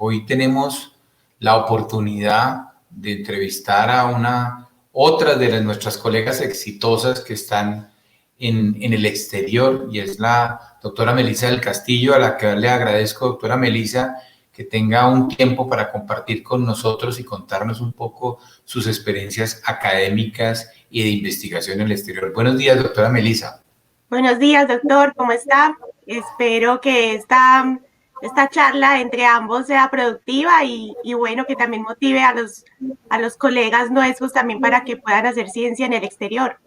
Hoy tenemos la oportunidad de entrevistar a otra de nuestras colegas exitosas que están en el exterior, y es la doctora Melissa del Castillo, a la que le agradezco, doctora Melissa, que tenga un tiempo para compartir con nosotros y contarnos un poco sus experiencias académicas y de investigación en el exterior. Buenos días, doctora Melissa. Buenos días, doctor, ¿cómo está? Espero que esta charla entre ambos sea productiva y bueno, que también motive a los colegas nuestros también para que puedan hacer ciencia en el exterior.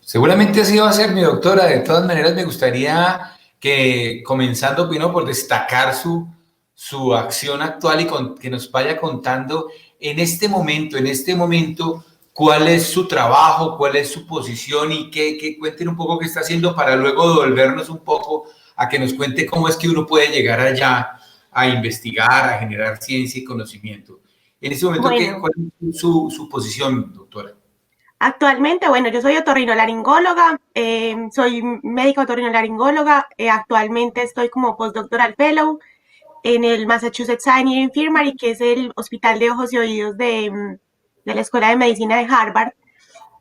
Seguramente así va a ser, mi doctora. De todas maneras, me gustaría que, comenzando primero por destacar su acción actual y que nos vaya contando en este momento, cuál es su trabajo, cuál es su posición y que cuenten un poco qué está haciendo para luego devolvernos un poco a que nos cuente cómo es que uno puede llegar allá a investigar, a generar ciencia y conocimiento. En este momento, Bueno, ¿cuál es su posición, doctora? actualmente, bueno, yo soy otorrinolaringóloga, soy médica otorrinolaringóloga, actualmente estoy como postdoctoral fellow en el Massachusetts Eye and Ear Infirmary, que es el hospital de ojos y oídos de la Escuela de Medicina de Harvard.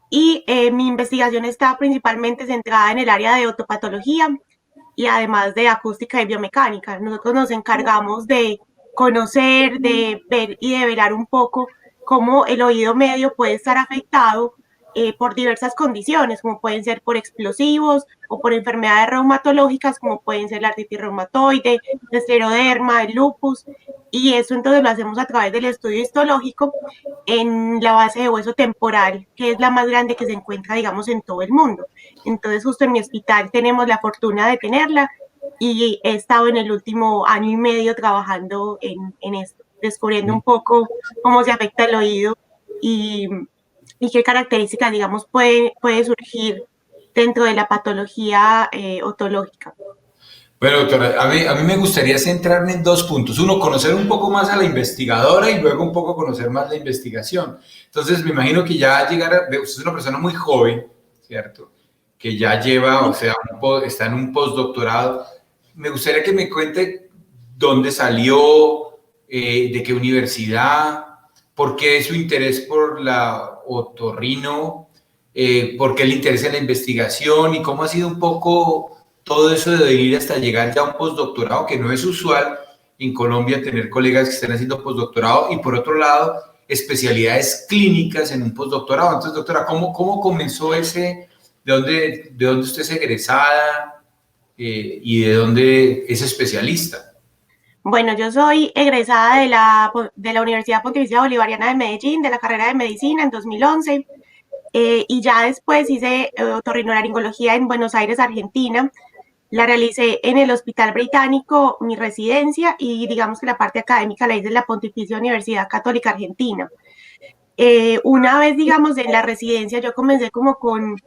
Y mi investigación está principalmente centrada en el área de otopatología y además de acústica y biomecánica. Nosotros nos encargamos de conocer, de ver y de velar un poco cómo el oído medio puede estar afectado por diversas condiciones, como pueden ser por explosivos o por enfermedades reumatológicas, como pueden ser la artritis reumatoide, el escleroderma, el lupus, y eso entonces lo hacemos a través del estudio histológico en la base de hueso temporal, que es la más grande que se encuentra, digamos, en todo el mundo. Entonces, justo en mi hospital tenemos la fortuna de tenerla y he estado en el último año y medio trabajando en esto, descubriendo un poco cómo se afecta el oído y, y qué características, digamos, puede surgir dentro de la patología otológica. Bueno, doctora, a mí me gustaría centrarme en dos puntos. Uno, conocer un poco más a la investigadora y luego un poco conocer más la investigación. Entonces, me imagino que ya usted es una persona muy joven, ¿cierto? Que ya lleva, o sea, está en un postdoctorado. Me gustaría que me cuente dónde salió, de qué universidad, por qué su interés por la otorrino, por qué el interés en la investigación y cómo ha sido un poco todo eso de ir hasta llegar ya a un postdoctorado, que no es usual en Colombia tener colegas que estén haciendo postdoctorado, y por otro lado, especialidades clínicas en un postdoctorado. Entonces, doctora, ¿cómo comenzó de dónde usted es egresada, y de dónde es especialista? Bueno, yo soy egresada de la Universidad Pontificia Bolivariana de Medellín, de la carrera de medicina en 2011, y ya después hice otorrinolaringología en Buenos Aires, Argentina. La realicé en el Hospital Británico, mi residencia, y digamos que la parte académica la hice en la Pontificia Universidad Católica Argentina. Una vez, digamos, en la residencia, yo comencé como con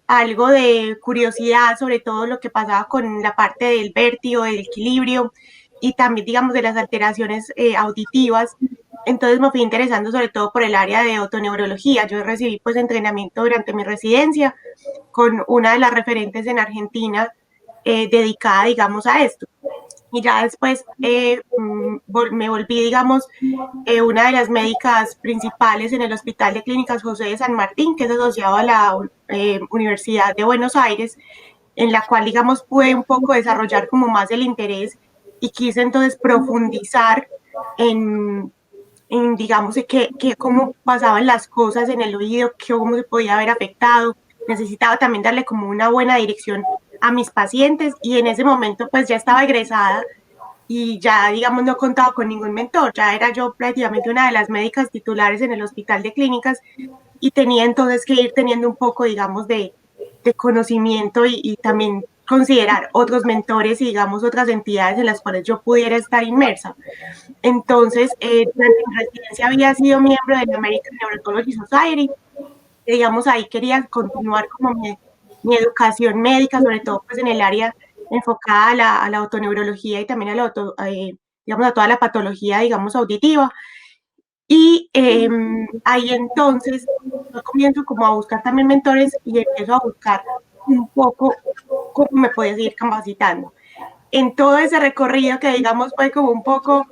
algo de curiosidad sobre todo lo que pasaba con la parte del vértigo, del equilibrio y también, digamos, de las alteraciones auditivas. Entonces me fui interesando sobre todo por el área de otoneurología. Yo recibí pues entrenamiento durante mi residencia con una de las referentes en Argentina dedicada, digamos, a esto. Y ya después me volví, digamos, una de las médicas principales en el Hospital de Clínicas José de San Martín, que es asociado a la Universidad de Buenos Aires, en la cual, digamos, pude un poco desarrollar como más el interés y quise entonces profundizar en digamos, cómo pasaban las cosas en el oído, cómo se podía haber afectado. Necesitaba también darle como una buena dirección a mis pacientes y en ese momento pues ya estaba egresada y ya, digamos, no contaba con ningún mentor, ya era yo prácticamente una de las médicas titulares en el hospital de clínicas y tenía entonces que ir teniendo un poco, digamos, de conocimiento y también considerar otros mentores y, digamos, otras entidades en las cuales yo pudiera estar inmersa. Entonces, durante mi residencia había sido miembro de la American Neurology Society, y, digamos, ahí quería continuar como mi educación médica, sobre todo pues en el área enfocada a la otoneurología y también digamos, a toda la patología, digamos, auditiva. Y ahí entonces yo comienzo como a buscar también mentores y empiezo a buscar un poco cómo me podía seguir capacitando. en todo ese recorrido que digamos fue como un poco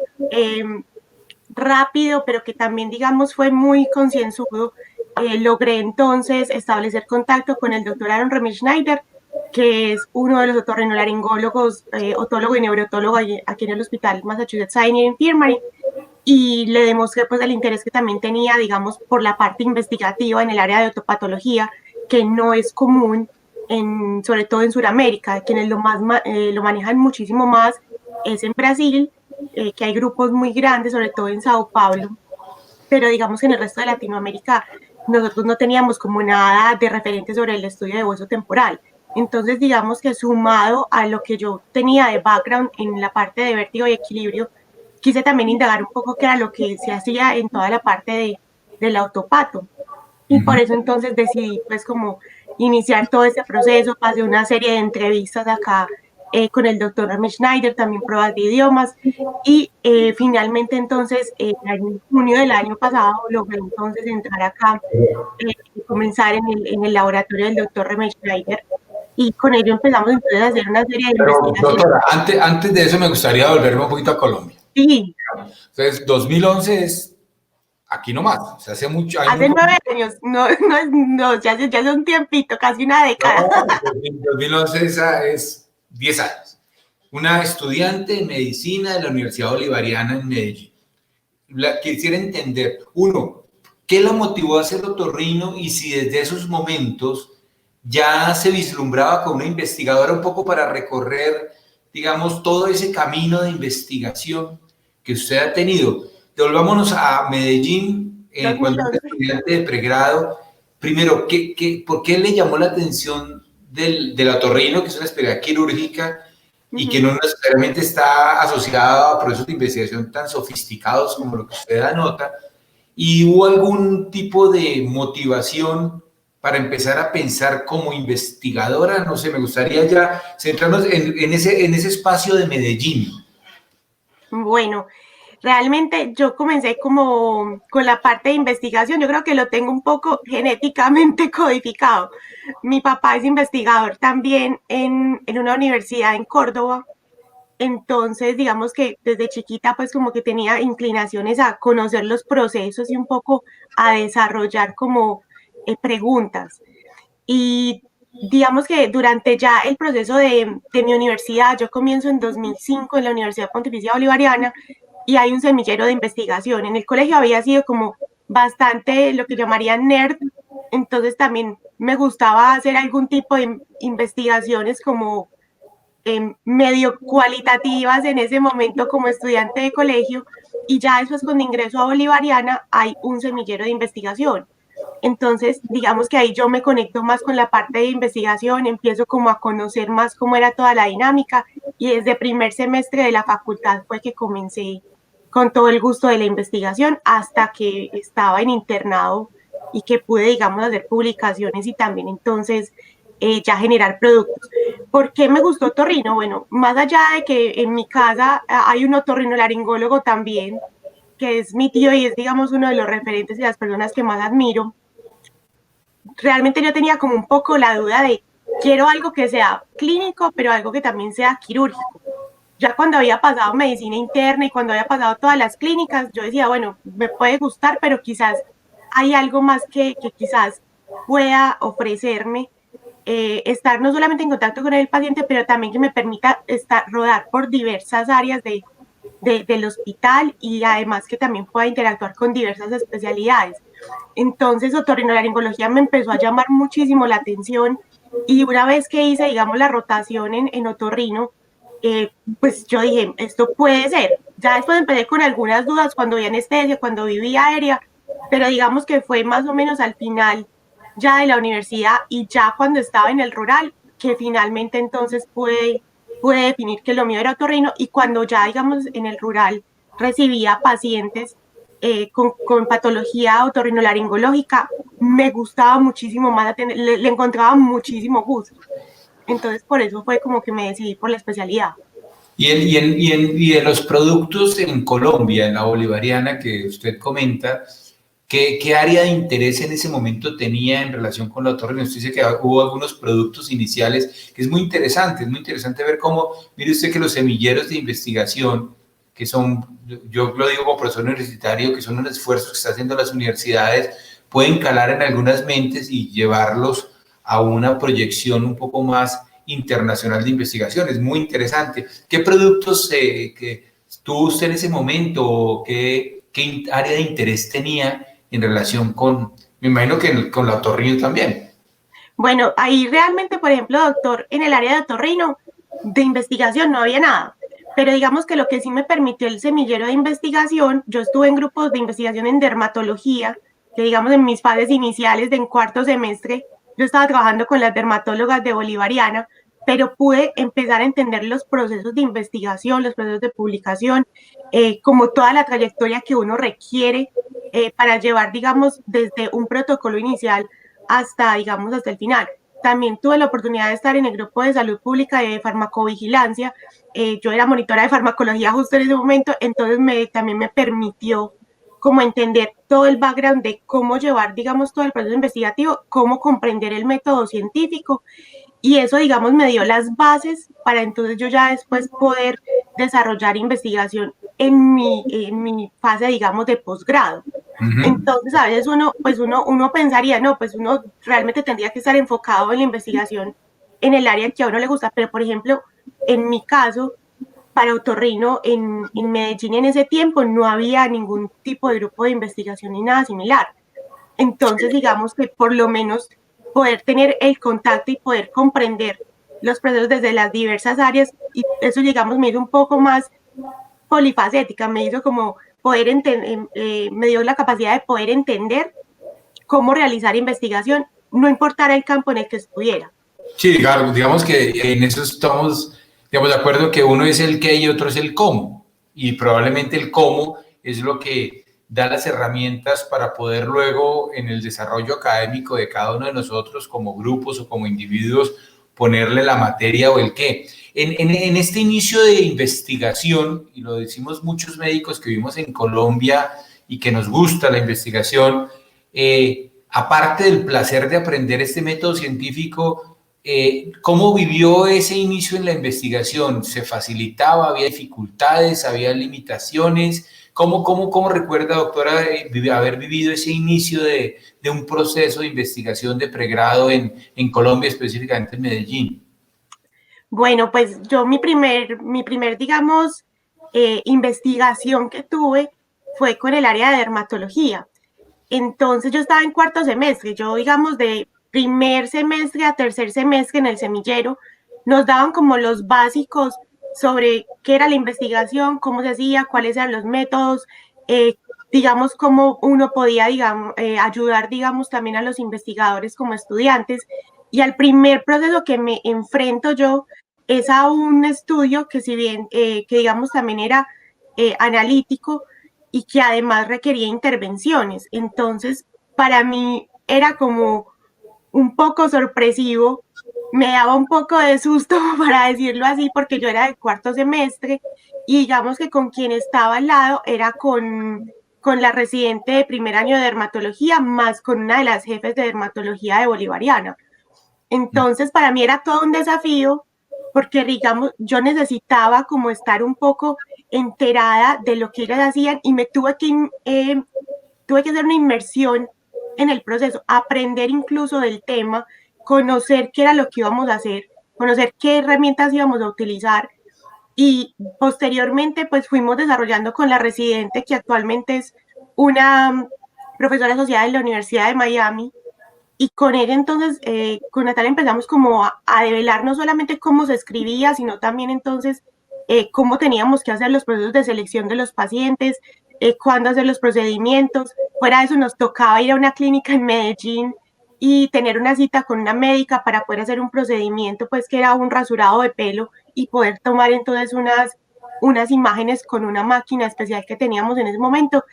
rápido, pero que también digamos fue muy concienzudo, logré entonces establecer contacto con el doctor Aaron Remich-Schneider, que es uno de los otorrinolaringólogos, otólogo y neurotólogo aquí en el Hospital Massachusetts Sinai Infirmary, y le demostré pues el interés que también tenía, digamos, por la parte investigativa en el área de otopatología, que no es común, sobre todo en Sudamérica, quienes lo manejan muchísimo más es en Brasil, que hay grupos muy grandes, sobre todo en Sao Paulo, pero digamos que en el resto de Latinoamérica nosotros no teníamos como nada de referente sobre el estudio de hueso temporal. Entonces, digamos que sumado a lo que yo tenía de background en la parte de vértigo y equilibrio, quise también indagar un poco qué era lo que se hacía en toda la parte del autopato. Y por eso entonces decidí pues como iniciar todo este proceso, pasé una serie de entrevistas acá con el doctor Rami Schneider, también pruebas de idiomas y finalmente entonces en junio del año pasado logré entonces entrar acá y comenzar en el laboratorio del doctor Rami Schneider y con ello empezamos entonces a hacer una serie de Pero, investigaciones. doctora, antes de eso me gustaría volverme un poquito a Colombia. Sí. Entonces, 2011 es aquí nomás, o sea, hace mucho, hay Hace muy 9 años, no, ya hace un tiempito, casi una década. no, 2011 es 10 años. Una estudiante de medicina de la Universidad Bolivariana en Medellín. Quisiera entender, uno, ¿qué la motivó a ser otorrino y si desde esos momentos ya se vislumbraba como una investigadora un poco para recorrer, digamos, todo ese camino de investigación que usted ha tenido? Devolvámonos a Medellín cuando era 2011. estudiante de pregrado. Primero, ¿por qué le llamó la atención del otorrino, que es una especialidad quirúrgica y que no necesariamente está asociada a procesos de investigación tan sofisticados como lo que usted anota? ¿Y hubo algún tipo de motivación para empezar a pensar como investigadora? No sé, me gustaría ya centrarnos en ese espacio de Medellín. Bueno, realmente yo comencé como con la parte de investigación, yo creo que lo tengo un poco genéticamente codificado. Mi papá es investigador también en una universidad en Córdoba, entonces digamos que desde chiquita pues como que tenía inclinaciones a conocer los procesos y un poco a desarrollar como preguntas. Y digamos que durante ya el proceso de mi universidad, yo comienzo en 2005 en la Universidad Pontificia Bolivariana y hay un semillero de investigación. En el colegio había sido como bastante lo que llamarían nerd, entonces también me gustaba hacer algún tipo de investigaciones como medio cualitativas en ese momento como estudiante de colegio y ya después cuando ingreso a Bolivariana hay un semillero de investigación. Entonces, digamos que ahí yo me conecto más con la parte de investigación, empiezo como a conocer más cómo era toda la dinámica y desde primer semestre de la facultad fue que comencé con todo el gusto de la investigación hasta que estaba en internado y que pude, digamos, hacer publicaciones y también entonces ya generar productos. ¿Por qué me gustó otorrino? Bueno, más allá de que en mi casa hay un otorrinolaringólogo también, que es mi tío y es, digamos, uno de los referentes y las personas que más admiro, realmente yo tenía como un poco la duda de quiero algo que sea clínico, pero algo que también sea quirúrgico. Ya cuando había pasado medicina interna y cuando había pasado todas las clínicas, yo decía, bueno, me puede gustar, pero quizás hay algo más que quizás pueda ofrecerme, estar no solamente en contacto con el paciente, pero también que me permita rodar por diversas áreas del hospital y además que también pueda interactuar con diversas especialidades. Entonces, otorrinolaringología me empezó a llamar muchísimo la atención y una vez que hice, digamos, la rotación en otorrino, pues yo dije, esto puede ser. Ya después empecé con algunas dudas cuando vi anestesia, cuando vi vía aérea, pero digamos que fue más o menos al final ya de la universidad y ya cuando estaba en el rural, que finalmente entonces pude definir que lo mío era otorrino y cuando ya, digamos, en el rural recibía pacientes con patología otorrinolaringológica, me gustaba muchísimo más, le encontraba muchísimo gusto. Entonces, por eso fue como que me decidí por la especialidad. Y de los productos en Colombia, en la bolivariana que usted comenta, ¿Qué área de interés en ese momento tenía en relación con la otorrino? Usted dice que hubo algunos productos iniciales, que es muy interesante ver cómo, mire usted que los semilleros de investigación, que son, yo lo digo como profesor universitario, que son un esfuerzo que están haciendo las universidades, pueden calar en algunas mentes y llevarlos a una proyección un poco más internacional de investigación. Es muy interesante. ¿Qué productos que tuvo usted en ese momento o qué área de interés tenía en relación con, me imagino que con la otorrino también? Bueno, ahí realmente, por ejemplo, doctor, en el área de otorrino, de investigación no había nada. Pero digamos que lo que sí me permitió el semillero de investigación, yo estuve en grupos de investigación en dermatología, que digamos en mis fases iniciales de en cuarto semestre, yo estaba trabajando con las dermatólogas de Bolivariana, pero pude empezar a entender los procesos de investigación, los procesos de publicación, como toda la trayectoria que uno requiere para llevar, digamos, desde un protocolo inicial hasta, digamos, hasta el final. También tuve la oportunidad de estar en el grupo de salud pública de farmacovigilancia. Yo era monitora de farmacología justo en ese momento, entonces también me permitió como entender todo el background de cómo llevar, digamos, todo el proceso investigativo, cómo comprender el método científico, y eso, digamos, me dio las bases para entonces yo ya después poder desarrollar investigación en mi fase, digamos, de posgrado. Entonces, a veces uno pensaría, no, pues uno realmente tendría que estar enfocado en la investigación en el área que a uno le gusta, pero por ejemplo, en mi caso, para otorrino en Medellín en ese tiempo no había ningún tipo de grupo de investigación ni nada similar. Entonces, digamos que por lo menos poder tener el contacto y poder comprender los procesos desde las diversas áreas, y eso, digamos, me hizo un poco más polifacética, me hizo como poder entender, me dio la capacidad de poder entender cómo realizar investigación, no importara el campo en el que estuviera. Sí, claro, digamos que en eso estamos, digamos, de acuerdo que uno es el qué y otro es el cómo. Y probablemente el cómo es lo que da las herramientas para poder luego en el desarrollo académico de cada uno de nosotros como grupos o como individuos ponerle la materia o el qué. En este inicio de investigación, y lo decimos muchos médicos que vivimos en Colombia y que nos gusta la investigación, aparte del placer de aprender este método científico, ¿cómo vivió ese inicio en la investigación? ¿Se facilitaba? ¿Había dificultades? ¿Había limitaciones? ¿Cómo recuerda, doctora, haber vivido ese inicio de un proceso de investigación de pregrado en Colombia, específicamente en Medellín? Bueno, pues yo mi primer digamos, investigación que tuve fue con el área de dermatología. Entonces yo estaba en cuarto semestre, yo digamos de primer semestre a tercer semestre en el semillero, nos daban como los básicos sobre qué era la investigación, cómo se hacía, cuáles eran los métodos, digamos, cómo uno podía, digamos, ayudar, digamos, también a los investigadores como estudiantes. Y al primer proceso que me enfrento yo es a un estudio que si bien, que digamos también era analítico y que además requería intervenciones. Entonces, para mí era como un poco sorpresivo, me daba un poco de susto, para decirlo así, porque yo era de cuarto semestre y digamos que con quien estaba al lado era con la residente de primer año de dermatología, más con una de las jefes de dermatología de Bolivariana. Entonces, para mí era todo un desafío porque, digamos, yo necesitaba como estar un poco enterada de lo que ellas hacían y me tuve que hacer una inmersión en el proceso, aprender incluso del tema, conocer qué era lo que íbamos a hacer, conocer qué herramientas íbamos a utilizar, y posteriormente pues fuimos desarrollando con la residente que actualmente es una profesora asociada en la Universidad de Miami, y con ella entonces, con Natalia empezamos como a develar no solamente cómo se escribía, sino también entonces cómo teníamos que hacer los procesos de selección de los pacientes, cuándo hacer los procedimientos. Fuera de eso nos tocaba ir a una clínica en Medellín y tener una cita con una médica para poder hacer un procedimiento, pues que era un rasurado de pelo, y poder tomar entonces unas imágenes con una máquina especial que teníamos en ese momento.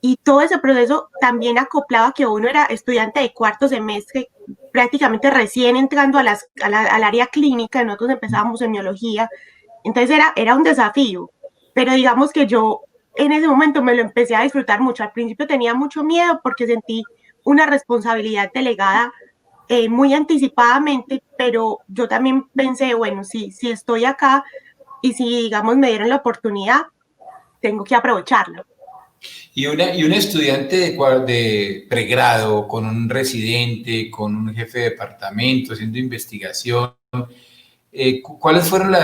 Y todo ese proceso también acoplaba que uno era estudiante de cuarto semestre, prácticamente recién entrando al área clínica, nosotros empezábamos semiología, entonces era un desafío, pero digamos que yo en ese momento me lo empecé a disfrutar mucho. Al principio tenía mucho miedo porque sentí una responsabilidad delegada muy anticipadamente, pero yo también pensé, bueno, si estoy acá y si, digamos, me dieron la oportunidad, tengo que aprovecharla. Y un estudiante de pregrado, con un residente, con un jefe de departamento, haciendo investigación, ¿cuáles fueron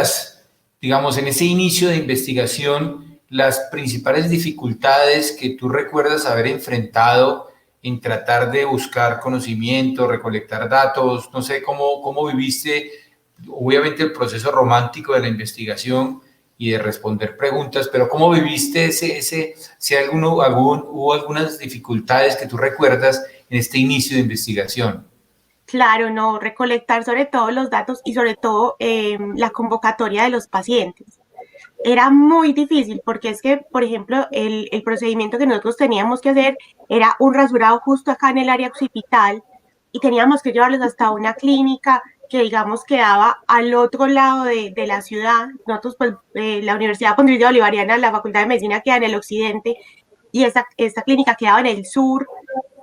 digamos, en ese inicio de investigación, las principales dificultades que tú recuerdas haber enfrentado en tratar de buscar conocimiento, recolectar datos? No sé cómo viviste, obviamente, el proceso romántico de la investigación y de responder preguntas, pero ¿cómo viviste si hubo algunas dificultades que tú recuerdas en este inicio de investigación? Claro, no, recolectar sobre todo los datos y sobre todo la convocatoria de los pacientes. Era muy difícil porque es que, por ejemplo, el procedimiento que nosotros teníamos que hacer era un rasurado justo acá en el área occipital y teníamos que llevarlos hasta una clínica que, digamos, quedaba al otro lado de la ciudad. Nosotros, pues, la Universidad Pontificia Bolivariana, la Facultad de Medicina queda en el occidente y esta clínica quedaba en el sur.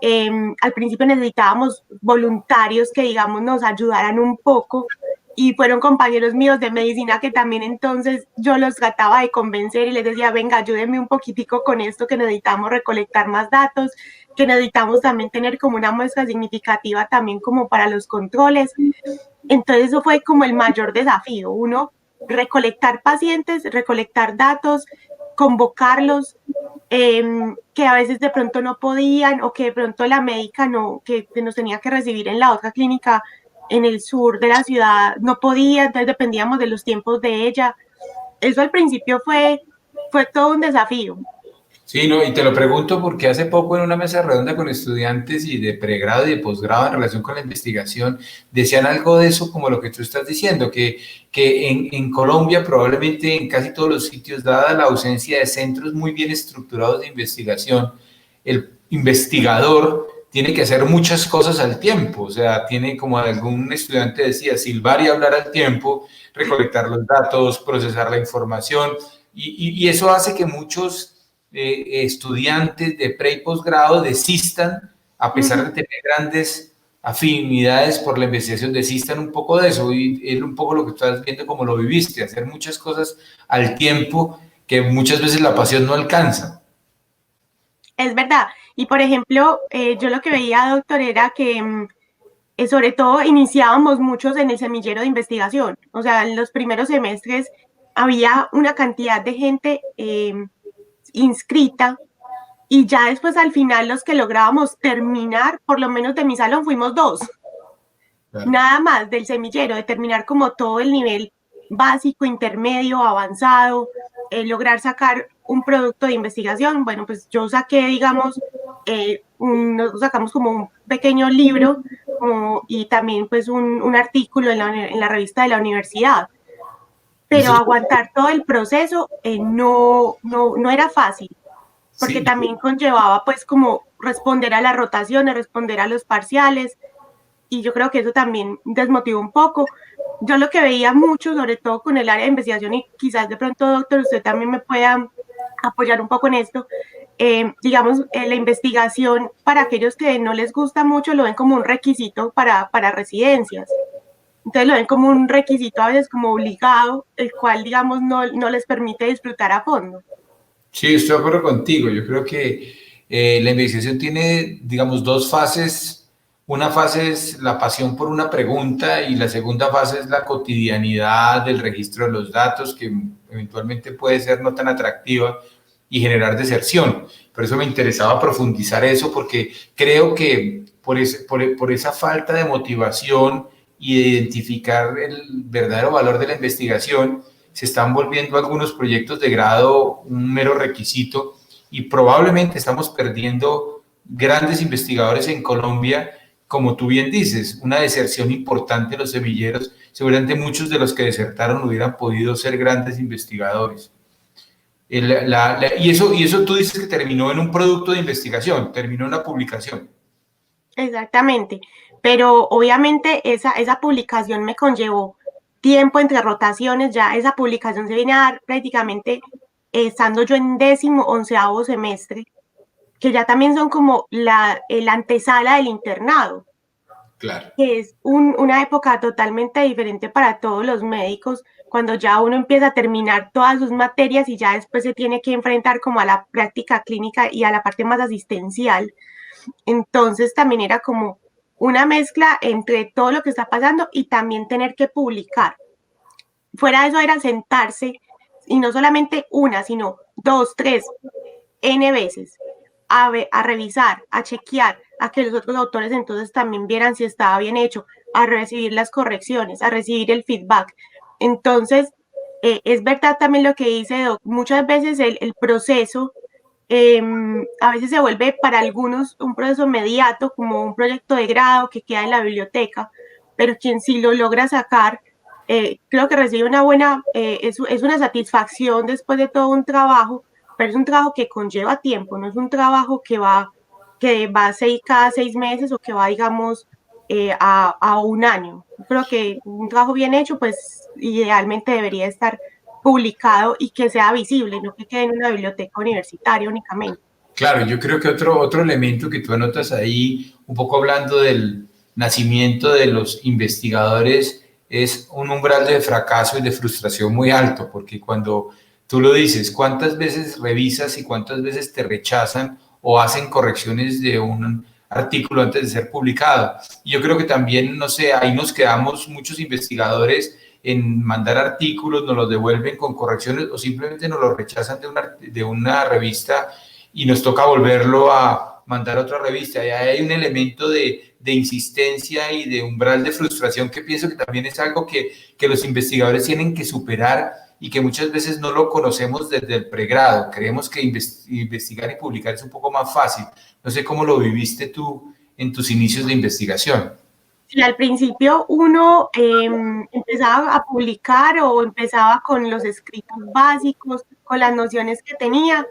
Al principio necesitábamos voluntarios que, digamos, nos ayudaran un poco y fueron compañeros míos de medicina que también entonces yo los trataba de convencer y les decía, venga, ayúdenme un poquitico con esto que necesitamos recolectar más datos, que necesitamos también tener como una muestra significativa también como para los controles. Entonces eso fue como el mayor desafío, uno, recolectar pacientes, recolectar datos, convocarlos, que a veces de pronto no podían o que de pronto la médica no, que nos tenía que recibir en la otra clínica en el sur de la ciudad no podía, entonces dependíamos de los tiempos de ella. Eso al principio fue todo un desafío. Sí, no, y te lo pregunto porque hace poco en una mesa redonda con estudiantes y de pregrado y de posgrado en relación con la investigación, decían algo de eso como lo que tú estás diciendo, que en Colombia probablemente en casi todos los sitios, dada la ausencia de centros muy bien estructurados de investigación, el investigador tiene que hacer muchas cosas al tiempo, o sea, tiene, como algún estudiante decía, silbar y hablar al tiempo, recolectar los datos, procesar la información, y eso hace que muchos estudiantes de pre y posgrado desistan, a pesar de tener grandes afinidades por la investigación, desistan un poco de eso, y es un poco lo que estás viendo como lo viviste, hacer muchas cosas al tiempo que muchas veces la pasión no alcanza. Es verdad. Y por ejemplo, yo lo que veía, doctor, era que sobre todo iniciábamos muchos en el semillero de investigación. O sea, en los primeros semestres había una cantidad de gente inscrita y ya después al final los que lográbamos terminar, por lo menos de mi salón fuimos dos, Claro. nada más del semillero, de terminar como todo el nivel básico, intermedio, avanzado, lograr sacar un producto de investigación. Bueno, pues yo saqué, digamos, nosotros sacamos como un pequeño libro y también pues un artículo en la revista de la universidad. Pero Eso aguantar todo el proceso no era fácil, porque sí, también conllevaba pues como responder a las rotaciones, responder a los parciales, y yo creo que eso también desmotivó un poco. Yo lo que veía mucho, sobre todo con el área de investigación, y quizás de pronto, doctor, usted también me pueda apoyar un poco en esto, digamos, la investigación para aquellos que no les gusta mucho lo ven como un requisito para residencias. Entonces lo ven como un requisito a veces como obligado, el cual, digamos, no les permite disfrutar a fondo. sí, estoy de acuerdo contigo. Yo creo que la investigación tiene, digamos, dos fases. Una fase es la pasión por una pregunta y la segunda fase es la cotidianidad del registro de los datos, que eventualmente puede ser no tan atractiva y generar deserción. Por eso me interesaba profundizar eso, porque creo que por esa falta de motivación y de identificar el verdadero valor de la investigación, se están volviendo algunos proyectos de grado un mero requisito y probablemente estamos perdiendo grandes investigadores en Colombia, como tú bien dices, una deserción importante en los semilleros. Seguramente muchos de los que desertaron hubieran podido ser grandes investigadores. Y eso tú dices que terminó en un producto de investigación, terminó en una publicación. Exactamente, pero obviamente esa publicación me conllevó tiempo entre rotaciones, ya esa publicación se viene a dar prácticamente estando yo en 10º, 11º semestre, que ya también son como la antesala del internado, Claro. que es una época totalmente diferente para todos los médicos, cuando ya uno empieza a terminar todas sus materias y ya después se tiene que enfrentar como a la práctica clínica y a la parte más asistencial. Entonces también era como una mezcla entre todo lo que está pasando y también tener que publicar. Fuera de eso era sentarse y no solamente una, sino dos, tres, N veces a revisar, a chequear, a que los otros autores entonces también vieran si estaba bien hecho, a recibir las correcciones, a recibir el feedback. Entonces, es verdad también lo que dice Doc, muchas veces el proceso a veces se vuelve para algunos un proceso mediato, como un proyecto de grado que queda en la biblioteca, pero quien sí lo logra sacar, creo que recibe una buena, es una satisfacción después de todo un trabajo, pero es un trabajo que conlleva tiempo, no es un trabajo que va cada 6 meses o que va, digamos, a un año. Creo que un trabajo bien hecho, pues idealmente debería estar publicado y que sea visible, no que quede en una biblioteca universitaria únicamente. Claro, yo creo que otro elemento que tú anotas ahí, un poco hablando del nacimiento de los investigadores, es un umbral de fracaso y de frustración muy alto, porque cuando tú lo dices, ¿cuántas veces revisas y cuántas veces te rechazan o hacen correcciones de un artículo antes de ser publicado? Y yo creo que también, no sé, ahí nos quedamos muchos investigadores en mandar artículos, nos los devuelven con correcciones o simplemente nos los rechazan de una revista y nos toca volverlo a mandar a otra revista. Y hay un elemento de insistencia y de umbral de frustración que pienso que también es algo que los investigadores tienen que superar y que muchas veces no lo conocemos desde el pregrado. Creemos que investigar y publicar es un poco más fácil. No sé cómo lo viviste tú en tus inicios de investigación. Si al principio uno empezaba a publicar o empezaba con los escritos básicos, con las nociones que tenía,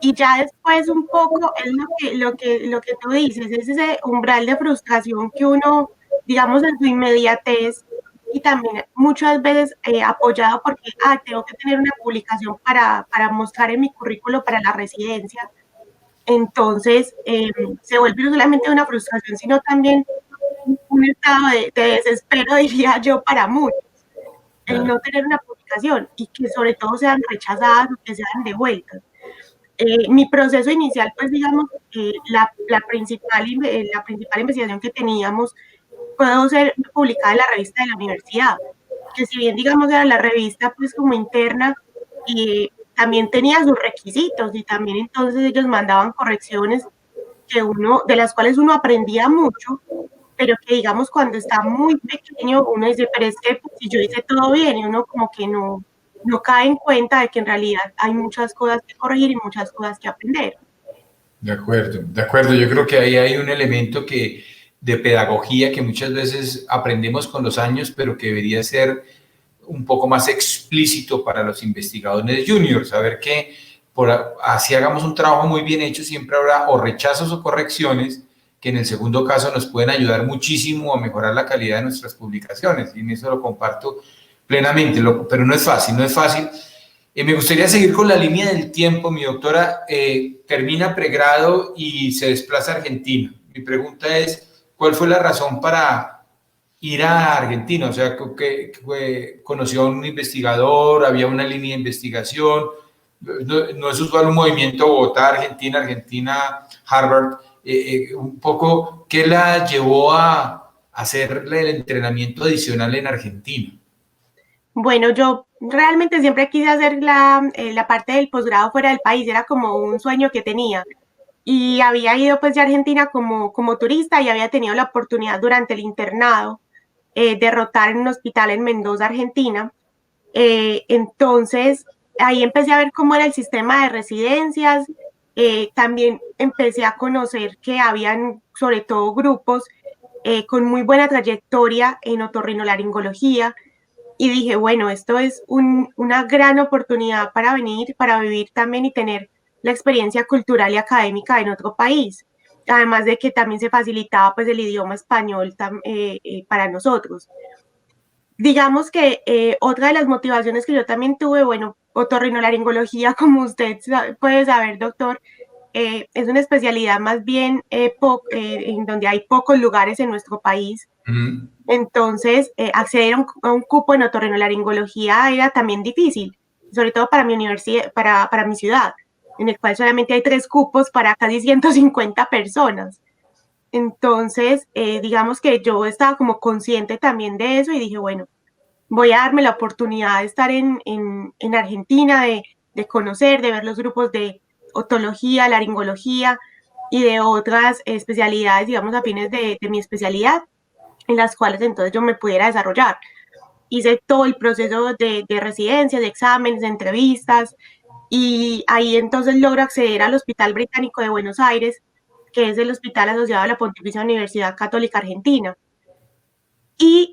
y ya después un poco es lo que tú dices, es ese umbral de frustración que uno, digamos, en su inmediatez y también muchas veces apoyado porque tengo que tener una publicación para mostrar en mi currículo para la residencia. Entonces, se vuelve no solamente una frustración, sino también un estado de desespero, diría yo, para muchos, el Claro. no tener una publicación y que sobre todo sean rechazadas o que sean devueltas. Mi proceso inicial, pues digamos, la principal investigación que teníamos pudo ser publicada en la revista de la universidad, que si bien digamos era la revista pues como interna y también tenía sus requisitos y también entonces ellos mandaban correcciones de las cuales uno aprendía mucho, pero que digamos cuando está muy pequeño uno dice, pero es que pues, si yo hice todo bien y uno como que no cae en cuenta de que en realidad hay muchas cosas que corregir y muchas cosas que aprender. De acuerdo, de acuerdo. Yo creo que ahí hay un elemento de pedagogía que muchas veces aprendemos con los años, pero que debería ser un poco más explícito para los investigadores juniors, saber que así hagamos un trabajo muy bien hecho, siempre habrá o rechazos o correcciones que en el segundo caso nos pueden ayudar muchísimo a mejorar la calidad de nuestras publicaciones, y en eso lo comparto plenamente, pero no es fácil, no es fácil. Me gustaría seguir con la línea del tiempo. Mi doctora termina pregrado y se desplaza a Argentina. Mi pregunta es, ¿cuál fue la razón para ir a Argentina? O sea, que conoció a un investigador, había una línea de investigación, no es usual un movimiento Bogotá, Argentina, Argentina, Harvard. Un poco, ¿qué la llevó a hacer el entrenamiento adicional en Argentina? Bueno, yo realmente siempre quise hacer la parte del posgrado fuera del país, era como un sueño que tenía. Y había ido pues de Argentina como turista y había tenido la oportunidad durante el internado de rotar en un hospital en Mendoza, Argentina. Entonces, ahí empecé a ver cómo era el sistema de residencias. También empecé a conocer que habían, sobre todo, grupos con muy buena trayectoria en otorrinolaringología. Y dije, bueno, esto es una gran oportunidad para venir, para vivir también y tener la experiencia cultural y académica en otro país. Además de que también se facilitaba pues el idioma español para nosotros. Digamos que otra de las motivaciones que yo también tuve, bueno, otorrinolaringología, como usted puede saber, doctor, es una especialidad más bien en donde hay pocos lugares en nuestro país. Entonces, acceder a un cupo en otorrinolaringología era también difícil, sobre todo para mi universidad, para mi ciudad, en el cual solamente hay 3 cupos para casi 150 personas. Entonces, digamos que yo estaba como consciente también de eso y dije, bueno, voy a darme la oportunidad de estar en Argentina, de conocer, de ver los grupos de otología, laringología y de otras especialidades, digamos, afines de mi especialidad, en las cuales entonces yo me pudiera desarrollar. Hice todo el proceso de residencia, de exámenes, de entrevistas, y ahí entonces logro acceder al Hospital Británico de Buenos Aires, que es el hospital asociado a la Pontificia Universidad Católica Argentina. Y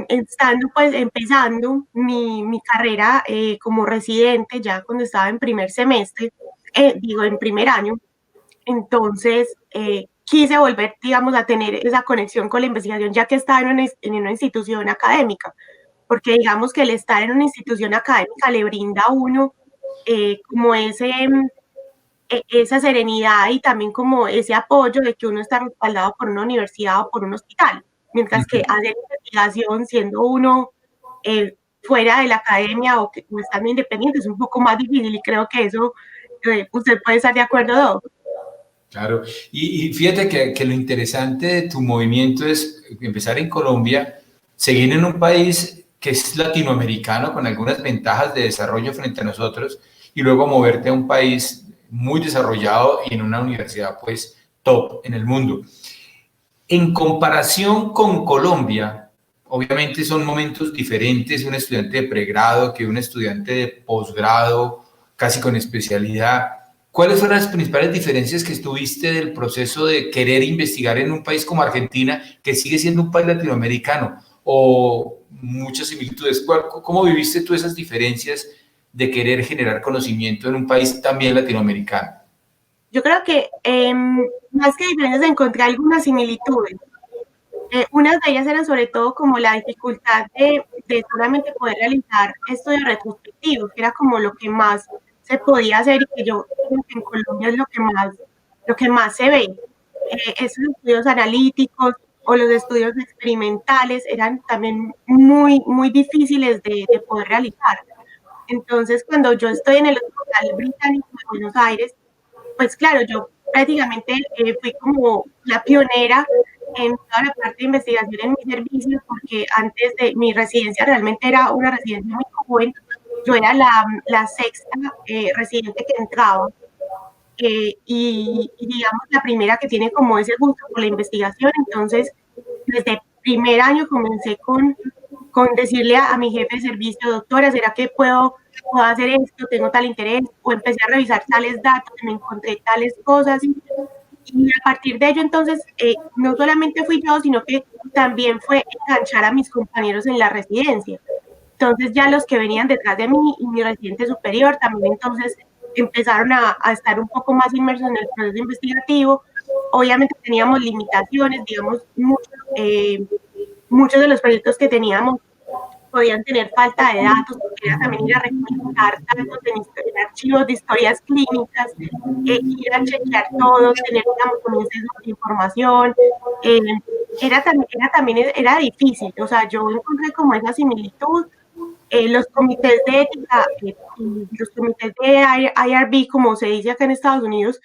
estando pues empezando mi carrera como residente, ya cuando estaba en primer semestre, en primer año, entonces quise volver, digamos, a tener esa conexión con la investigación, ya que estaba en una institución académica, porque digamos que el estar en una institución académica le brinda a uno como esa serenidad y también como ese apoyo de que uno está respaldado por una universidad o por un hospital, mientras que hacer investigación siendo uno fuera de la academia o estando independiente es un poco más difícil, y creo que eso usted puede estar de acuerdo, Doc. Claro, y fíjate que lo interesante de tu movimiento es empezar en Colombia, seguir en un país que es latinoamericano con algunas ventajas de desarrollo frente a nosotros, y luego moverte a un país muy desarrollado y en una universidad pues top en el mundo. En comparación con Colombia, obviamente son momentos diferentes, un estudiante de pregrado que un estudiante de posgrado, casi con especialidad. ¿Cuáles fueron las principales diferencias que tuviste del proceso de querer investigar en un país como Argentina, que sigue siendo un país latinoamericano, o muchas similitudes? ¿Cómo viviste tú esas diferencias de querer generar conocimiento en un país también latinoamericano? Yo creo que más que diferencias encontré algunas similitudes. Unas de ellas eran sobre todo como la dificultad de solamente poder realizar estudios retrospectivos, que era como lo que más se podía hacer y que yo creo que en Colombia es lo que más se ve. Esos estudios analíticos o los estudios experimentales eran también muy difíciles de poder realizar. Entonces, cuando yo estoy en el Hospital Británico de Buenos Aires, pues claro, yo prácticamente fui como la pionera en toda la parte de investigación en mi servicio, porque antes de mi residencia realmente era una residencia muy joven. Yo era la sexta residente que entraba, y digamos la primera que tiene como ese gusto por la investigación. Entonces, desde primer año comencé con decirle a mi jefe de servicio, doctora, ¿será que puedo hacer esto? Tengo tal interés, o empecé a revisar tales datos, me encontré tales cosas, y a partir de ello entonces no solamente fui yo, sino que también fue enganchar a mis compañeros en la residencia. Entonces ya los que venían detrás de mí y mi residente superior también entonces empezaron a estar un poco más inmersos en el proceso investigativo. Obviamente teníamos limitaciones, digamos, muchos de los proyectos que teníamos podían tener falta de datos, porque era también ir a recolectar datos en archivos de historias clínicas, ir a chequear todo, tener, digamos, un sesgo de información. Era difícil, o sea, yo encontré como esa similitud. Los comités de ética, los comités de IRB, como se dice acá en Estados Unidos,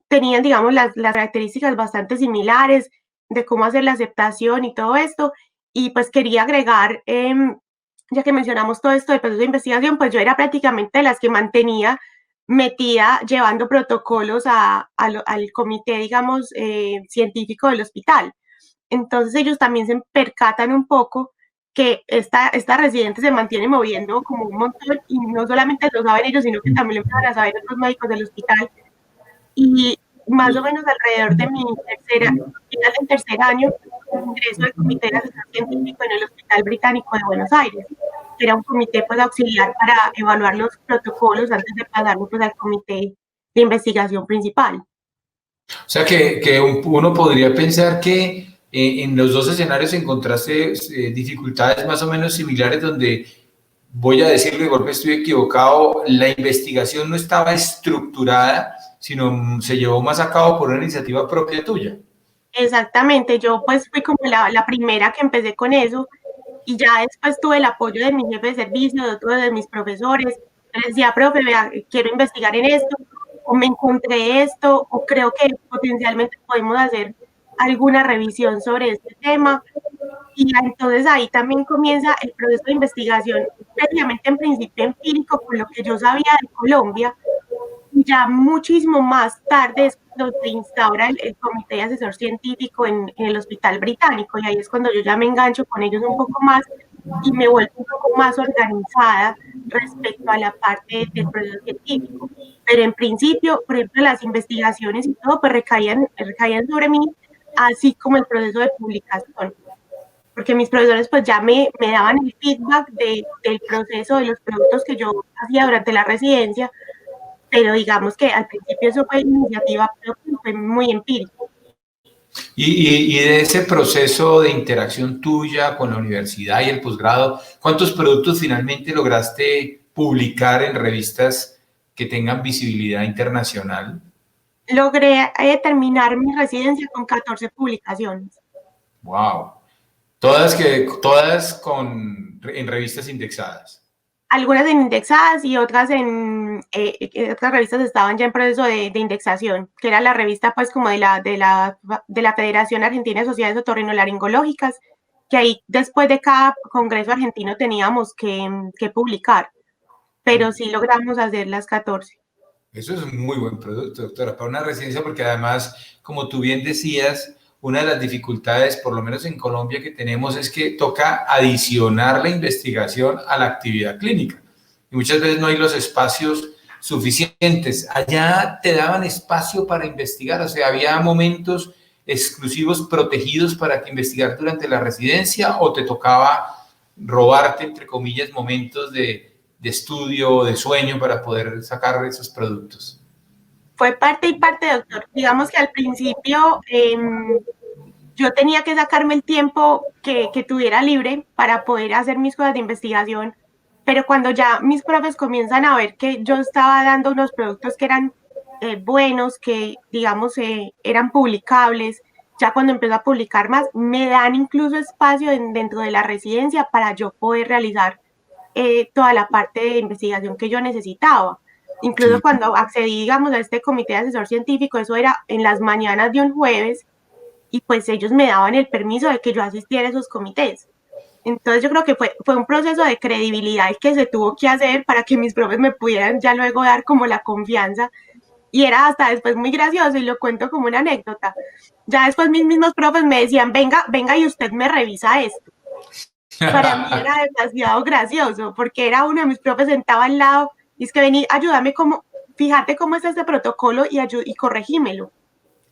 tenían, digamos, las características bastante similares de cómo hacer la aceptación y todo esto. Y pues quería agregar, ya que mencionamos todo esto de proceso de investigación, pues yo era prácticamente de las que mantenía metida llevando protocolos al comité, digamos, científico del hospital. Entonces ellos también se percatan un poco que esta residente se mantiene moviendo como un montón, y no solamente lo saben ellos, sino que también lo empiezan a saber los médicos del hospital. Y más o menos alrededor de mi final del tercer año, ingreso al comité de asesor científico en el Hospital Británico de Buenos Aires, que era un comité pues auxiliar para evaluar los protocolos antes de pasarlo pues al comité de investigación principal. O sea que uno podría pensar que en los dos escenarios encontraste dificultades más o menos similares, donde voy a decirlo, igual que estoy equivocado, la investigación no estaba estructurada, sino se llevó más a cabo por una iniciativa propia tuya. Exactamente, yo pues fui como la primera que empecé con eso y ya después tuve el apoyo de mi jefe de servicio, de otros de mis profesores. Les decía, profe, vea, quiero investigar en esto, o me encontré esto, o creo que potencialmente podemos hacer alguna revisión sobre este tema. Y entonces ahí también comienza el proceso de investigación, prácticamente en principio empírico, con lo que yo sabía de Colombia, y ya muchísimo más tarde es cuando se instaura el comité de asesor científico en el Hospital Británico, y ahí es cuando yo ya me engancho con ellos un poco más y me vuelvo un poco más organizada respecto a la parte del proceso científico. Pero en principio, por ejemplo, las investigaciones y todo, pues recaían sobre mí, así como el proceso de publicación, porque mis profesores pues ya me daban el feedback del proceso de los productos que yo hacía durante la residencia, pero digamos que al principio eso fue iniciativa, pero fue muy empírico. Y de ese proceso de interacción tuya con la universidad y el posgrado, ¿cuántos productos finalmente lograste publicar en revistas que tengan visibilidad internacional? Logré terminar mi residencia con 14 publicaciones. Wow. En revistas indexadas. Algunas en indexadas y otras otras revistas estaban ya en proceso de indexación, que era la revista pues como de la Federación Argentina de Sociedades Otorrinolaringológicas, que ahí después de cada congreso argentino teníamos que publicar, pero sí logramos hacer las 14. Eso es un muy buen producto, doctora, para una residencia, porque además, como tú bien decías, una de las dificultades, por lo menos en Colombia, que tenemos es que toca adicionar la investigación a la actividad clínica. Y muchas veces no hay los espacios suficientes. Allá te daban espacio para investigar, o sea, había momentos exclusivos protegidos para que investigar durante la residencia, o te tocaba robarte, entre comillas, momentos de estudio, de sueño para poder sacar esos productos. Fue parte y parte, doctor. Digamos que al principio yo tenía que sacarme el tiempo que tuviera libre para poder hacer mis cosas de investigación, pero cuando ya mis profes comienzan a ver que yo estaba dando unos productos que eran buenos, que digamos eran publicables, ya cuando empiezo a publicar más, me dan incluso espacio dentro de la residencia para yo poder realizar toda la parte de investigación que yo necesitaba. Incluso Sí. cuando accedí, digamos, a este comité de asesor científico, eso era en las mañanas de un jueves, y pues ellos me daban el permiso de que yo asistiera a esos comités. Entonces yo creo que fue un proceso de credibilidad el que se tuvo que hacer para que mis profes me pudieran ya luego dar como la confianza. Y era hasta después muy gracioso y lo cuento como una anécdota. Ya después mis mismos profes me decían, venga, venga y usted me revisa esto. Para mí era demasiado gracioso porque era uno de mis profes sentado al lado y es que vení, ayúdame como, fíjate cómo es este protocolo y corregímelo.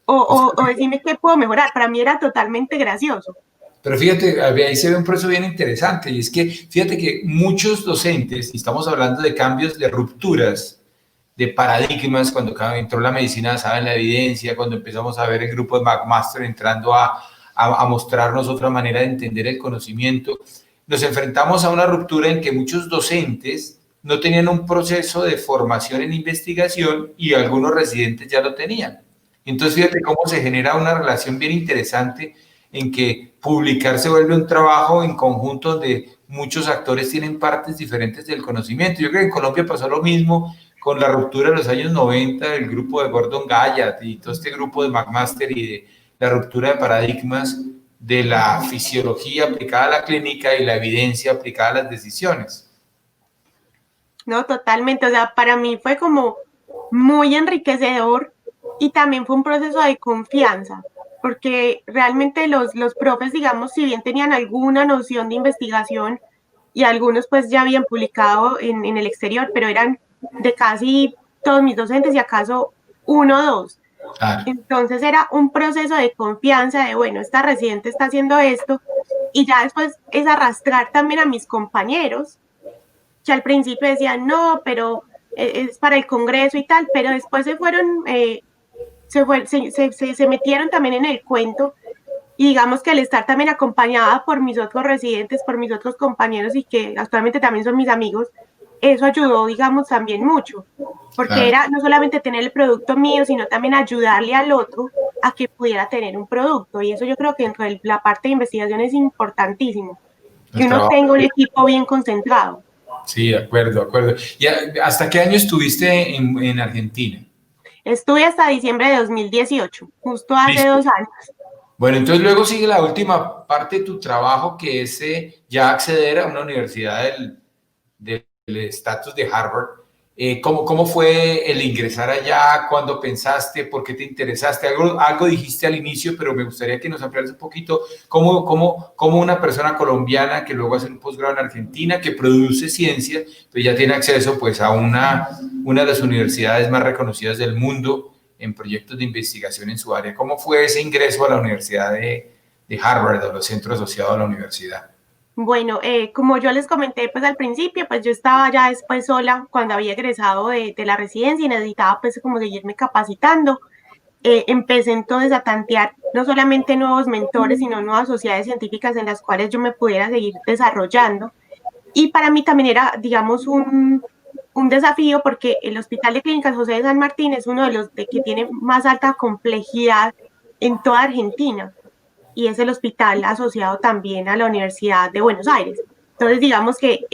O decime qué puedo mejorar. Para mí era totalmente gracioso. Pero fíjate, ahí se ve un proceso bien interesante, y es que fíjate que muchos docentes, y estamos hablando de cambios, de rupturas, de paradigmas, cuando entró la medicina basada en la evidencia, cuando empezamos a ver el grupo de McMaster entrando a mostrarnos otra manera de entender el conocimiento, nos enfrentamos a una ruptura en que muchos docentes no tenían un proceso de formación en investigación y algunos residentes ya lo tenían. Entonces fíjate cómo se genera una relación bien interesante en que publicar se vuelve un trabajo en conjunto donde muchos actores tienen partes diferentes del conocimiento. Yo creo que en Colombia pasó lo mismo con la ruptura de los años 90 del grupo de Gordon Gallat y todo este grupo de McMaster y de la ruptura de paradigmas de la fisiología aplicada a la clínica y la evidencia aplicada a las decisiones. No, totalmente. O sea, para mí fue como muy enriquecedor y también fue un proceso de confianza, porque realmente los profes, digamos, si bien tenían alguna noción de investigación y algunos pues ya habían publicado en el exterior, pero eran de casi todos mis docentes y acaso uno o dos. Claro. Entonces era un proceso de confianza de, bueno, esta residente está haciendo esto, y ya después es arrastrar también a mis compañeros, que al principio decían, no, pero es para el Congreso y tal, pero después se fueron, se metieron también en el cuento Y digamos que el estar también acompañada por mis otros residentes, por mis otros compañeros y que actualmente también son mis amigos, eso ayudó, digamos, también mucho, porque Claro, era no solamente tener el producto mío, sino también ayudarle al otro a que pudiera tener un producto. Y eso yo creo que dentro de la parte de investigación es importantísimo, que el uno trabajo. tenga un equipo bien concentrado. Sí, de acuerdo, de acuerdo. ¿Y hasta qué año estuviste en Argentina? Estuve hasta diciembre de 2018, justo hace Listo. 2 años. Bueno, entonces luego sigue la última parte de tu trabajo, que es ya acceder a una universidad del estatus de Harvard. ¿Cómo fue el ingresar allá? ¿Cuándo pensaste? ¿Por qué te interesaste? Algo dijiste al inicio, pero me gustaría que nos ampliaras un poquito cómo una persona colombiana que luego hace un posgrado en Argentina, que produce ciencia, pues ya tiene acceso pues, a una de las universidades más reconocidas del mundo en proyectos de investigación en su área. ¿Cómo fue ese ingreso a la Universidad de Harvard, a los centros asociados a la universidad? Bueno, como yo les comenté pues al principio, pues yo estaba ya después sola cuando había egresado de la residencia y necesitaba pues como seguirme capacitando. Empecé entonces a tantear no solamente nuevos mentores, sino nuevas sociedades científicas en las cuales yo me pudiera seguir desarrollando. Y para mí también era, digamos, un desafío porque el Hospital de Clínicas José de San Martín es uno de los que tiene más alta complejidad en toda Argentina y es el hospital asociado también a la Universidad de Buenos Aires. Entonces, digamos que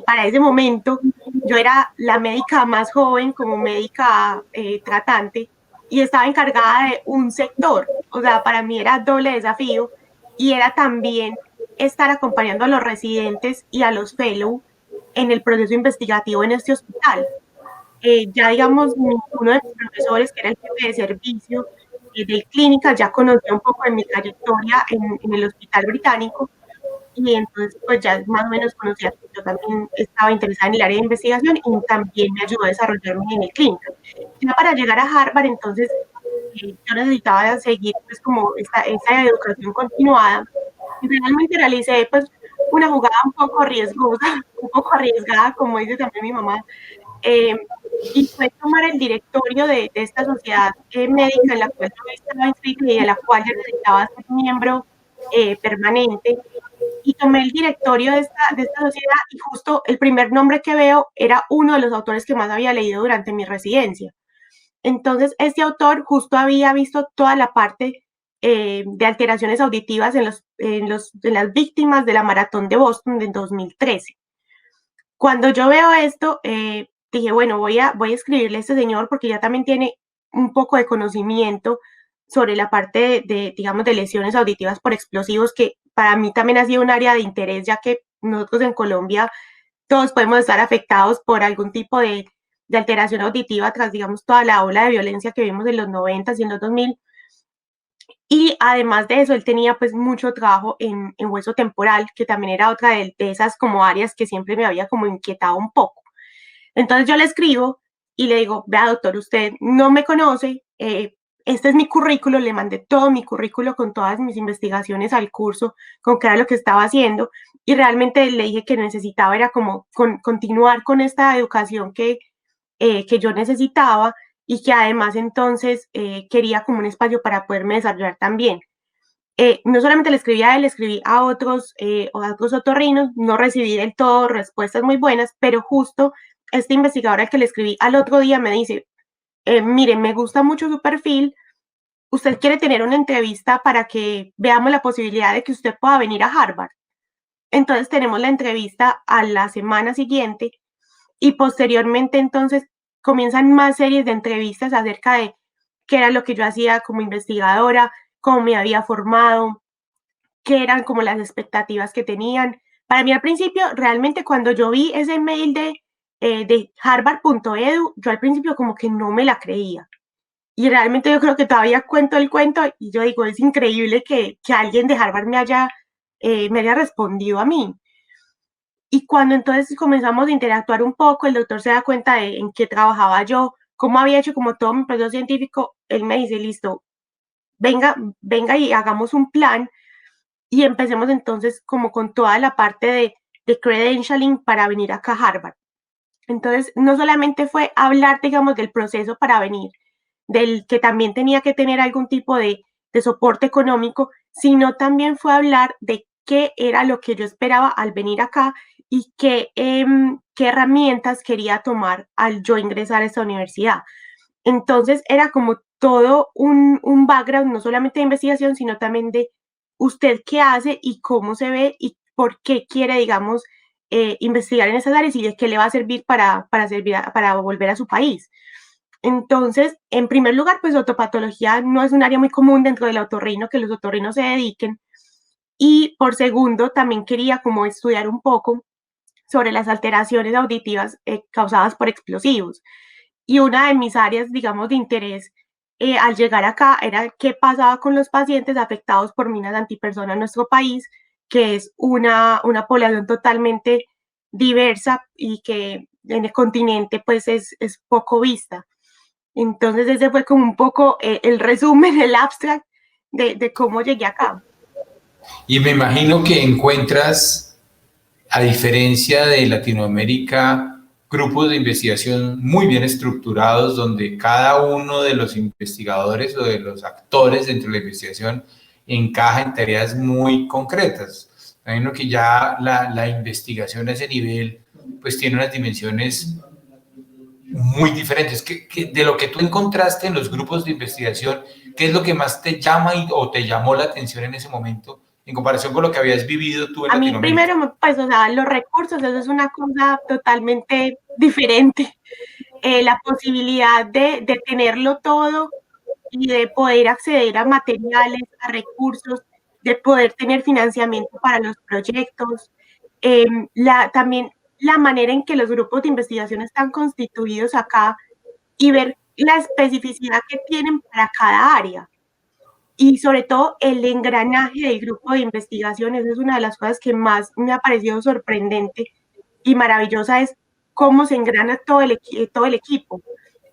para ese momento yo era la médica más joven como médica tratante y estaba encargada de un sector. O sea, para mí era doble desafío y era también estar acompañando a los residentes y a los fellow en el proceso investigativo en este hospital. Ya digamos, uno de mis profesores, que era el jefe de servicio de clínica, ya conocía un poco de mi trayectoria en el hospital británico y entonces pues ya más o menos conocía que yo también estaba interesada en el área de investigación y también me ayudó a desarrollarme en el clínica. Ya para llegar a Harvard, entonces yo necesitaba seguir pues como esa educación continuada y realmente realicé pues una jugada un poco riesgosa, un poco arriesgada, como dice también mi mamá, eh, y fue tomar el directorio de esta sociedad médica en la cual yo estaba inscrita y de la cual yo necesitaba ser miembro permanente. Y tomé el directorio de esta sociedad y justo el primer nombre que veo era uno de los autores que más había leído durante mi residencia. Entonces, este autor justo había visto toda la parte de alteraciones auditivas en las víctimas de la maratón de Boston de 2013. Cuando yo veo esto, dije, bueno, voy a escribirle a este señor porque ya también tiene un poco de conocimiento sobre la parte digamos, de lesiones auditivas por explosivos, que para mí también ha sido un área de interés, ya que nosotros en Colombia todos podemos estar afectados por algún tipo de alteración auditiva tras, digamos, toda la ola de violencia que vimos en los 90 y en los 2000. Y además de eso, él tenía pues mucho trabajo en hueso temporal, que también era otra de esas como áreas que siempre me había como inquietado un poco. Entonces yo le escribo y le digo, vea doctor, usted no me conoce, este es mi currículo, le mandé todo mi currículo con todas mis investigaciones al curso, con qué era lo que estaba haciendo y realmente le dije que necesitaba era como continuar con esta educación que yo necesitaba y que además entonces quería como un espacio para poderme desarrollar también. No solamente le escribí a él, le escribí a otros otorrinos, no recibí del todo respuestas muy buenas, pero justo este investigador al que le escribí al otro día me dice, mire, me gusta mucho su perfil, usted quiere tener una entrevista para que veamos la posibilidad de que usted pueda venir a Harvard. Entonces tenemos la entrevista a la semana siguiente y posteriormente entonces comienzan más series de entrevistas acerca de qué era lo que yo hacía como investigadora, cómo me había formado, qué eran como las expectativas que tenían. Para mí al principio, realmente cuando yo vi ese mail de harvard.edu, yo al principio como que no me la creía. Y realmente yo creo que todavía cuento el cuento y yo digo, es increíble que alguien de Harvard me haya respondido a mí. Y cuando entonces comenzamos a interactuar un poco, el doctor se da cuenta de en qué trabajaba yo, cómo había hecho como todo mi proceso científico, él me dice, listo, venga y hagamos un plan y empecemos entonces como con toda la parte de credentialing para venir acá a Harvard. Entonces, no solamente fue hablar, digamos, del proceso para venir, del que también tenía que tener algún tipo de soporte económico, sino también fue hablar de qué era lo que yo esperaba al venir acá y qué herramientas quería tomar al yo ingresar a esta universidad. Entonces era como todo un background, no solamente de investigación, sino también de usted qué hace y cómo se ve y por qué quiere, digamos, investigar en esas áreas y de qué le va a servir para volver a su país. Entonces, en primer lugar, pues otopatología no es un área muy común dentro del otorrino que los otorrinos se dediquen. Y por segundo, también quería como estudiar un poco sobre las alteraciones auditivas causadas por explosivos. Y una de mis áreas, digamos, de interés al llegar acá era qué pasaba con los pacientes afectados por minas antipersona en nuestro país, que es una población totalmente diversa y que en el continente pues es poco vista. Entonces ese fue como un poco el resumen, el abstract de cómo llegué acá. Y me imagino que encuentras, a diferencia de Latinoamérica, grupos de investigación muy bien estructurados donde cada uno de los investigadores o de los actores dentro de la investigación encaja en tareas muy concretas. Me imagino que ya la investigación a ese nivel pues tiene unas dimensiones muy diferentes. De lo que tú encontraste en los grupos de investigación, ¿qué es lo que más te llama o te llamó la atención en ese momento en comparación con lo que habías vivido tú en A mí Latinoamérica? primero, pues, o sea, los recursos, eso es una cosa totalmente diferente. La posibilidad de tenerlo todo y de poder acceder a materiales, a recursos, de poder tener financiamiento para los proyectos. También la manera en que los grupos de investigación están constituidos acá y ver la especificidad que tienen para cada área. Y sobre todo el engranaje del grupo de investigación, esa es una de las cosas que más me ha parecido sorprendente y maravillosa, es cómo se engrana todo el equipo.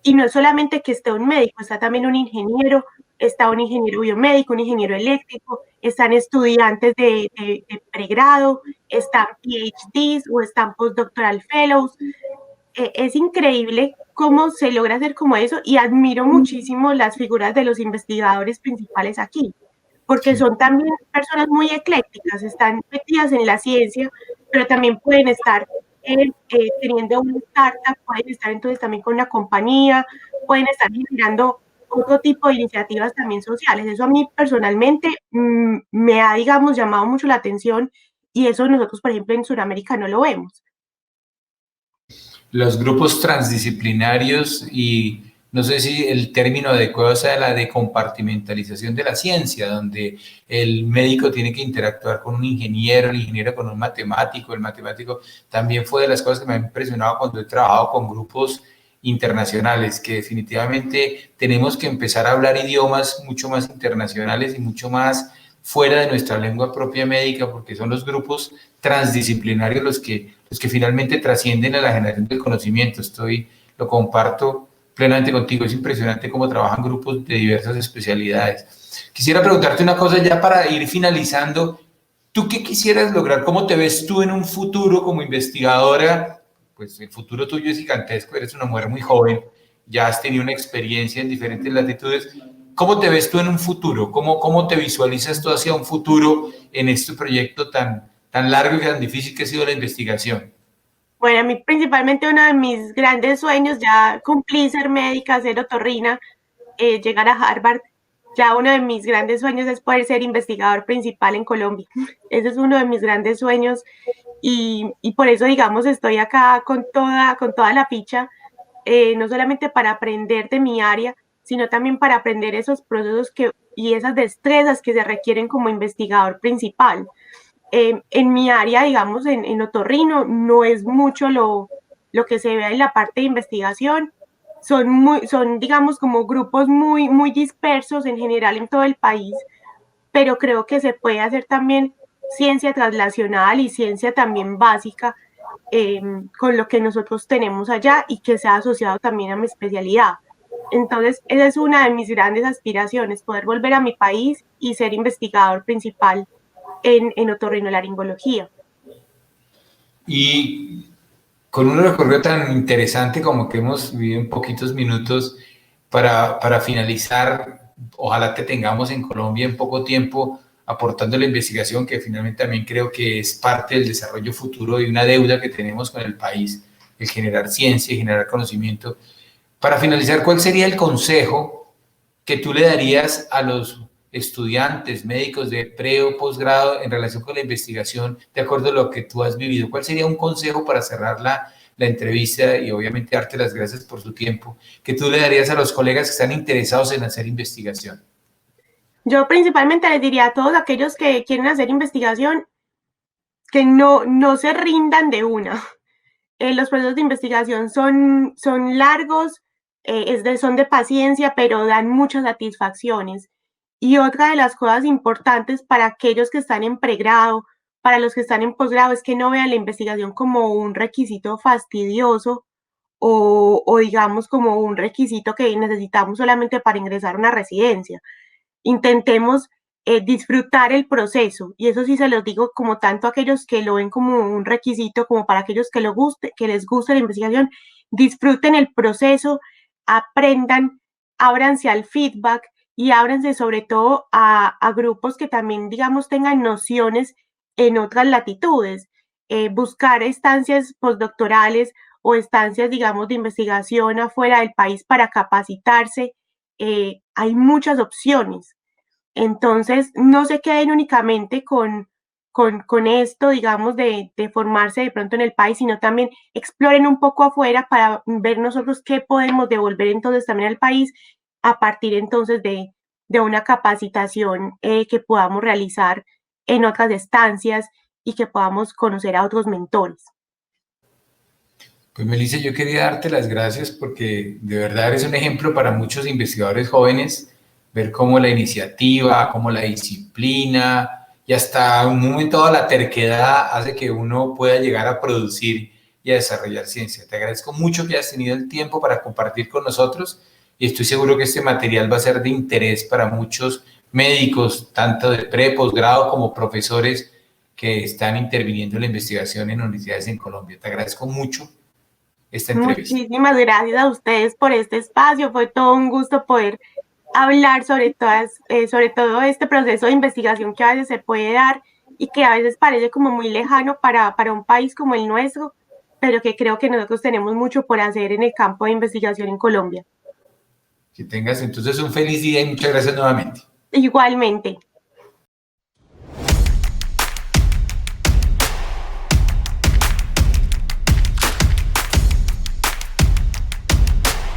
Y no es solamente que esté un médico, está también un ingeniero, está un ingeniero biomédico, un ingeniero eléctrico, están estudiantes de pregrado, están PhDs o están postdoctoral fellows. Es increíble cómo se logra hacer como eso y admiro muchísimo las figuras de los investigadores principales aquí, porque Sí. son también personas muy eclécticas, están metidas en la ciencia, pero también pueden estar teniendo una startup, pueden estar entonces también con una compañía, pueden estar generando otro tipo de iniciativas también sociales. Eso a mí personalmente me ha, digamos, llamado mucho la atención y eso nosotros, por ejemplo, en Sudamérica no lo vemos. Los grupos transdisciplinarios y no sé si el término adecuado sea la de compartimentalización de la ciencia, donde el médico tiene que interactuar con un ingeniero, el ingeniero con un matemático, el matemático también fue de las cosas que me ha impresionado cuando he trabajado con grupos internacionales, que definitivamente tenemos que empezar a hablar idiomas mucho más internacionales y mucho más fuera de nuestra lengua propia médica, porque son los grupos transdisciplinarios los que finalmente trascienden a la generación del conocimiento. Lo comparto plenamente contigo. Es impresionante cómo trabajan grupos de diversas especialidades. Quisiera preguntarte una cosa ya para ir finalizando. ¿Tú qué quisieras lograr? ¿Cómo te ves tú en un futuro como investigadora? Pues el futuro tuyo es gigantesco, eres una mujer muy joven, ya has tenido una experiencia en diferentes latitudes. ¿Cómo te ves tú en un futuro? ¿Cómo te visualizas tú hacia un futuro en este proyecto tan largo y tan difícil que ha sido la investigación? Bueno, a mí principalmente uno de mis grandes sueños, ya cumplí ser médica, ser otorrina, llegar a Harvard. Ya uno de mis grandes sueños es poder ser investigador principal en Colombia. Ese es uno de mis grandes sueños y por eso, digamos, estoy acá con toda la ficha, no solamente para aprender de mi área, sino también para aprender esos procesos y esas destrezas que se requieren como investigador principal. En mi área, digamos, en otorrino, no es mucho lo que se ve en la parte de investigación. Son, digamos, como grupos muy dispersos en general en todo el país, pero creo que se puede hacer también ciencia translacional y ciencia también básica con lo que nosotros tenemos allá y que sea asociado también a mi especialidad. Entonces, esa es una de mis grandes aspiraciones, poder volver a mi país y ser investigador principal en otorrinolaringología. Y con un recorrido tan interesante como que hemos vivido en poquitos minutos, para finalizar, ojalá te tengamos en Colombia en poco tiempo aportando la investigación, que finalmente también creo que es parte del desarrollo futuro y una deuda que tenemos con el país, el generar ciencia y generar conocimiento. Para finalizar, ¿cuál sería el consejo que tú le darías a los estudiantes, médicos de pre o posgrado en relación con la investigación, de acuerdo a lo que tú has vivido? ¿Cuál sería un consejo para cerrar la entrevista y obviamente darte las gracias por su tiempo, que tú le darías a los colegas que están interesados en hacer investigación? Yo principalmente les diría a todos aquellos que quieren hacer investigación que no se rindan de una. Los procesos de investigación son largos, son de paciencia, pero dan muchas satisfacciones. Y otra de las cosas importantes para aquellos que están en pregrado, para los que están en posgrado, es que no vean la investigación como un requisito fastidioso o digamos como un requisito que necesitamos solamente para ingresar a una residencia. Intentemos disfrutar el proceso, y eso sí se los digo como tanto a aquellos que lo ven como un requisito como para aquellos que les guste la investigación. Disfruten el proceso, aprendan, ábranse al feedback y ábranse sobre todo a grupos que también, digamos, tengan nociones en otras latitudes. Buscar estancias postdoctorales o estancias, digamos, de investigación afuera del país para capacitarse. Hay muchas opciones. Entonces, no se queden únicamente con esto, digamos, de formarse de pronto en el país, sino también exploren un poco afuera para ver nosotros qué podemos devolver entonces también al país a partir entonces de una capacitación que podamos realizar en otras estancias y que podamos conocer a otros mentores. Pues Melissa, yo quería darte las gracias porque de verdad eres un ejemplo para muchos investigadores jóvenes, ver cómo la iniciativa, cómo la disciplina y hasta un momento dado la terquedad hace que uno pueda llegar a producir y a desarrollar ciencia. Te agradezco mucho que hayas tenido el tiempo para compartir con nosotros y estoy seguro que este material va a ser de interés para muchos médicos, tanto de pre, posgrado como profesores que están interviniendo en la investigación en universidades en Colombia. Te agradezco mucho esta entrevista. Muchísimas gracias a ustedes por este espacio. Fue todo un gusto poder hablar sobre todo este proceso de investigación que a veces se puede dar y que a veces parece como muy lejano para un país como el nuestro, pero que creo que nosotros tenemos mucho por hacer en el campo de investigación en Colombia. Que tengas entonces un feliz día y muchas gracias nuevamente. Igualmente.